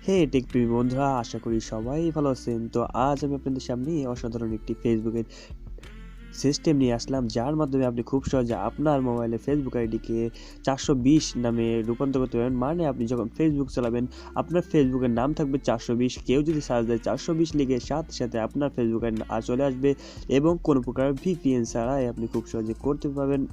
হে take প্রেমী বন্ধুরা, আশা করি সবাই ভালো আছেন। তো আজ আমি আপনাদের সামনে অসাধারণ একটি ফেসবুকের সিস্টেম নিয়ে আসলাম, যার মাধ্যমে আপনি খুব সহজে আপনার মোবাইলে ফেসবুক আইডিকে 420 নামে রূপান্তর করতে পারবেন। মানে আপনি যখন ফেসবুক চালাবেন, আপনার ফেসবুকের নাম থাকবে 420। কেউ যদি সার্চ দেয় 420 লিখে, সাথে সাথে আপনার ফেসবুকের চলে আসবে এবং কোনো প্রকার VPN ছাড়াই আপনি খুব সহজে করতে পারবেন।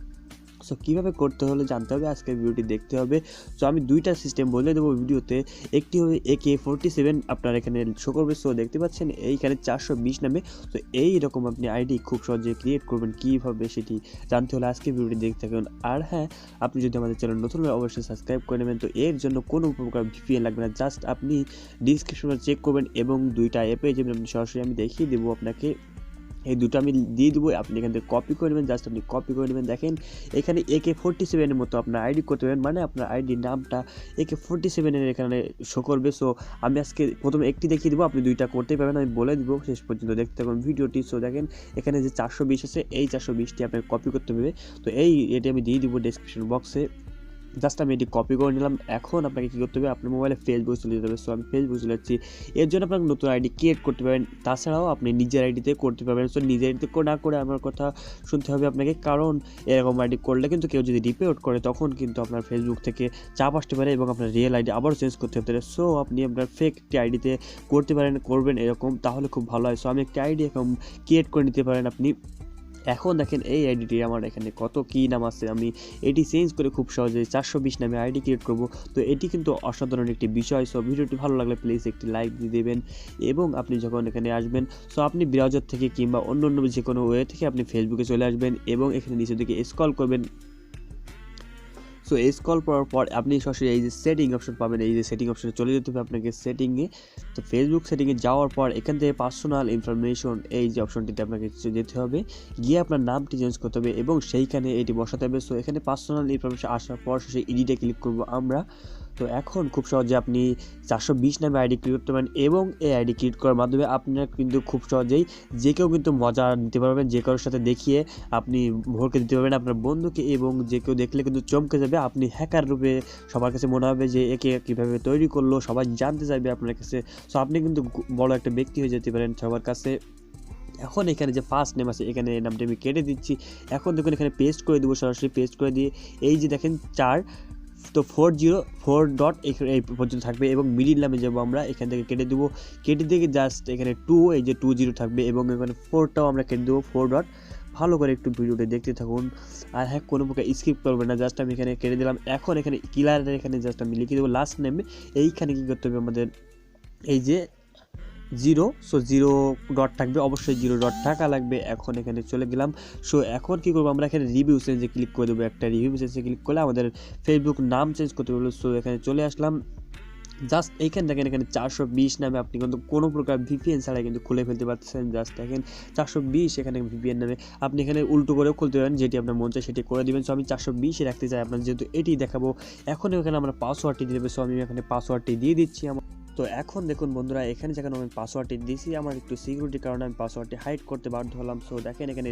সো কীভাবে করতে হলে জানতে হবে, আজকের ভিডিওটি দেখতে হবে। সো আমি দুইটা সিস্টেম বলে দেবো ভিডিওতে। একটি হবে AK47, আপনার এখানে শো করবে। সো দেখতে পাচ্ছেন এইখানে 420 নামে। তো এইরকম আপনি আইডি খুব সহজে ক্রিয়েট করবেন কীভাবে, সেটি জানতে হলে আজকে ভিডিওটি দেখতে থাকুন। আর হ্যাঁ, আপনি যদি আমাদের চ্যানেল নতুন হলে অবশ্যই সাবস্ক্রাইব করে নেবেন। তো এর জন্য কোনো প্রকার VPN লাগবে না, জাস্ট আপনি ডিসক্রিপশনে চেক করবেন এবং দুইটা অ্যাপে যাবেন। আপনি সরাসরি আমি দেখিয়ে দেবো আপনাকে, এই দুটো আমি দিয়ে দেবো। আপনি এখান থেকে কপি করে নেবেন, জাস্ট আপনি কপি করে নেবেন। দেখেন এখানে AK47 এর মতো আপনার আইডি করতে পারেন, মানে আপনার আইডির নামটা AK47 এর এখানে শো করবে। সো আমি আজকে প্রথমে একটি দেখিয়ে দেবো, আপনি দুইটা করতেই পারবেন, আমি বলে দিব। শেষ পর্যন্ত দেখতে থাকুন ভিডিওটি। সো দেখেন এখানে যে 420 আছে, এই 420টি আপনাকে কপি করতে হবে। তো এটি আমি দিয়ে দিব ডেসক্রিপশন বক্সে। জাস্ট আমি এটি কপি করে নিলাম। এখন আপনাকে কী করতে হবে, আপনার মোবাইলে ফেসবুক চলে যেতে হবে। সো আমি ফেসবুক চলে যাচ্ছি। এর জন্য আপনাকে নতুন আইডি ক্রিয়েট করতে পারবেন, তাছাড়াও আপনি নিজের আইডিতে করতে পারবেন। সো নিজের আইডিতে না করে আমার কথা শুনতে হবে আপনাকে, কারণ এরকম আইডি করলে কিন্তু কেউ যদি রিপোর্ট করে, তখন কিন্তু আপনার ফেসবুক থেকে চাপ আসতে পারে এবং আপনার রিয়েল আইডি আবারও চেঞ্জ করতে হতে পারে। সো আপনি আপনার ফেক একটি আইডিতে করবেন এরকম, তাহলে খুব ভালো হয়। সো আমি একটি আইডি এখন ক্রিয়েট করে নিতে পারেন আপনি। এখন দেখেন এই আইডিটি আমার এখানে কত কী নাম আছে, আমি এটি চেঞ্জ করে খুব সহজে 420 নামে আইডি ক্রিয়েট করব। তো এটি কিন্তু অসাধারণ একটি বিষয়। সো ভিডিওটি ভালো লাগলে প্লিজ একটি লাইক দিয়ে দেবেন এবং আপনি যখন এখানে আসবেন, সো আপনি ব্রাউজার থেকে কিংবা অন্য যে কোনো ওয়ে থেকে আপনি ফেসবুকে চলে আসবেন এবং এখানে নিচের দিকে স্ক্রল করবেন। সো স্ক্রল করার পর আপনি সরাসরি এই যে সেটিং অপশন পাবেন, এই যে সেটিং অপশনে চলে যেতে হবে আপনাকে সেটিংয়ে। তো ফেসবুক সেটিংয়ে যাওয়ার পর এখান থেকে পার্সোনাল ইনফরমেশন, এই যে অপশনটিতে আপনাকে যেতে হবে, গিয়ে আপনার নামটি চেঞ্জ করতে হবে এবং সেইখানে এটি বসাতে হবে। সো এখানে পার্সোনাল ইনফরমেশন আসার পর সেই এডিটে ক্লিক করব আমরা। তো এখন খুব সহজে আপনি 420 নামে আইডি ক্রিয়েট করতে পারেন এবং এই আইডি ক্রিয়েট করার মাধ্যমে আপনার কিন্তু খুব সহজেই যে কেউ কিন্তু মজা নিতে পারবেন, যে কারোর সাথে দেখিয়ে আপনি ভরকে দিতে পারবেন আপনার বন্ধুকে, এবং যে কেউ দেখলে কিন্তু চমকে যাবে। আপনি হ্যাকার রূপে সবার কাছে মনে হবে যে একে কীভাবে তৈরি করলো, সবাই জানতে চাইবে আপনার কাছে। সো আপনি কিন্তু বড় একটা ব্যক্তি হয়ে যেতে পারেন সবার কাছে। এখন এখানে যে ফার্স্ট নেম আছে, এখানে এই নামটা আমি কেটে দিচ্ছি। এখন দেখুন এখানে পেস্ট করে দেবো, সরাসরি পেস্ট করে দিয়ে এই যে দেখেন 4, তো 404 ডট এই পর্যন্ত থাকবে এবং মিডিল নামে যাবো আমরা, এখান থেকে কেটে দেবো। কেটে দিয়ে জাস্ট এখানে 2, এই যে 20 থাকবে এবং এখানে 4টাও আমরা কেটে দেবো, 4 ডট। ভালো করে একটু ভিডিওটা দেখতে থাকুন, আর হ্যাঁ কোনো প্রকার স্কিপ করবেন না, জাস্ট আমি এখানে কেটে দিলাম। এখন এখানে কিলারের এখানে জাস্ট আমি লিখে দেবো লাস্ট নেমে। এইখানে কী করতে হবে আমাদের, এই যে 0, সো 0 ডট থাকবে, অবশ্যই 0 ডট থাকা লাগবে। এখন এখানে চলে গেলাম। সো এখন কী করবো, আমরা এখানে রিভিউ চেঞ্জে ক্লিক করে দেবো। একটা রিভিউ চেঞ্জে ক্লিক করলে আমাদের ফেসবুক নাম চেঞ্জ করতে বলবো। সো এখানে চলে আসলাম। জাস্ট এইখানে দেখেন এখানে 420 নামে আপনি কিন্তু কোনো প্রকার VPN ছাড়াই কিন্তু খুলে ফেলতে পারতেছেন। জাস্ট দেখেন 420 এখানে VPN নামে আপনি এখানে উল্টো করেও খুলতে পারেন, যেটি আপনার মন চায় সেটি করে দেবেন। সো আমি 420 রাখতে চাই আপনার, যেহেতু এটি দেখাবো। এখন এখানে আমরা পাসওয়ার্ডটি দিয়ে দেবো। সো আমি এখানে পাসওয়ার্ডটি দিয়ে দিচ্ছি আমার। তো এখন দেখুন বন্ধুরা, এখানে যখন আমি পাসওয়ার্ডটি দিয়েছি, আমার একটু সিকিউরিটির কারণে আমি পাসওয়ার্ডটি হাইড করতে বাধ্য হলাম। সো দেখেন এখানে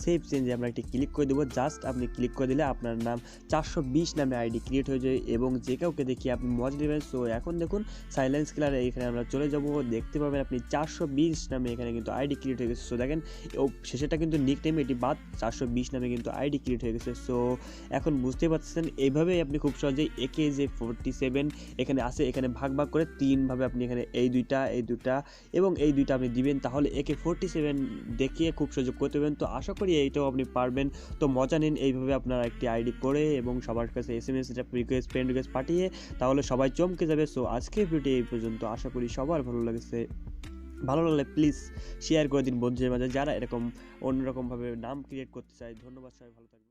সেভ চেঞ্জে আমরা একটি ক্লিক করে দেবো। জাস্ট আপনি ক্লিক করে দিলে আপনার নাম 420 নামে আইডি ক্রিয়েট হয়ে যায় এবং যে কাউকে দেখিয়ে আপনি মজা নেবেন। সো এখন দেখুন সাইলেন্স কিলারে এখানে আমরা চলে যাব, দেখতে পাবেন আপনি 420 নামে এখানে কিন্তু আইডি ক্রিয়েট হয়ে গেছে। সো দেখেন শেষেটা কিন্তু নিক নেম, এটি বাদ 420 নামে কিন্তু আইডি ক্রিয়েট হয়ে গেছে। সো এখন বুঝতে পারছেন, এইভাবেই আপনি খুব সহজেই AK47 এখানে আসে, এখানে ভাগ করে 3 ভাবে আপনি এখানে এই দুইটা এবং এই দুইটা আপনি দিবেন, তাহলে AK47 দেখিয়ে খুব সহজে করতে পারবেন। তো আশা করি এইটাও আপনি পারবেন। তো মজা নিন এইভাবে আপনারা একটি আইডি করে এবং সবার কাছে SMS রিকোয়েস্ট, ফ্রেন্ড রিকোয়েস্ট পাঠিয়ে, তাহলে সবাই চমকে যাবে। সো আজকের ভিডিওটি এই পর্যন্ত, আশা করি সবার ভালো লেগেছে। ভালো লাগলে প্লিজ শেয়ার করে দিন বন্ধুদের মাঝে যারা এরকম অন্যরকমভাবে নাম ক্রিয়েট করতে চায়। ধন্যবাদ, সবাই ভালো থাকবেন।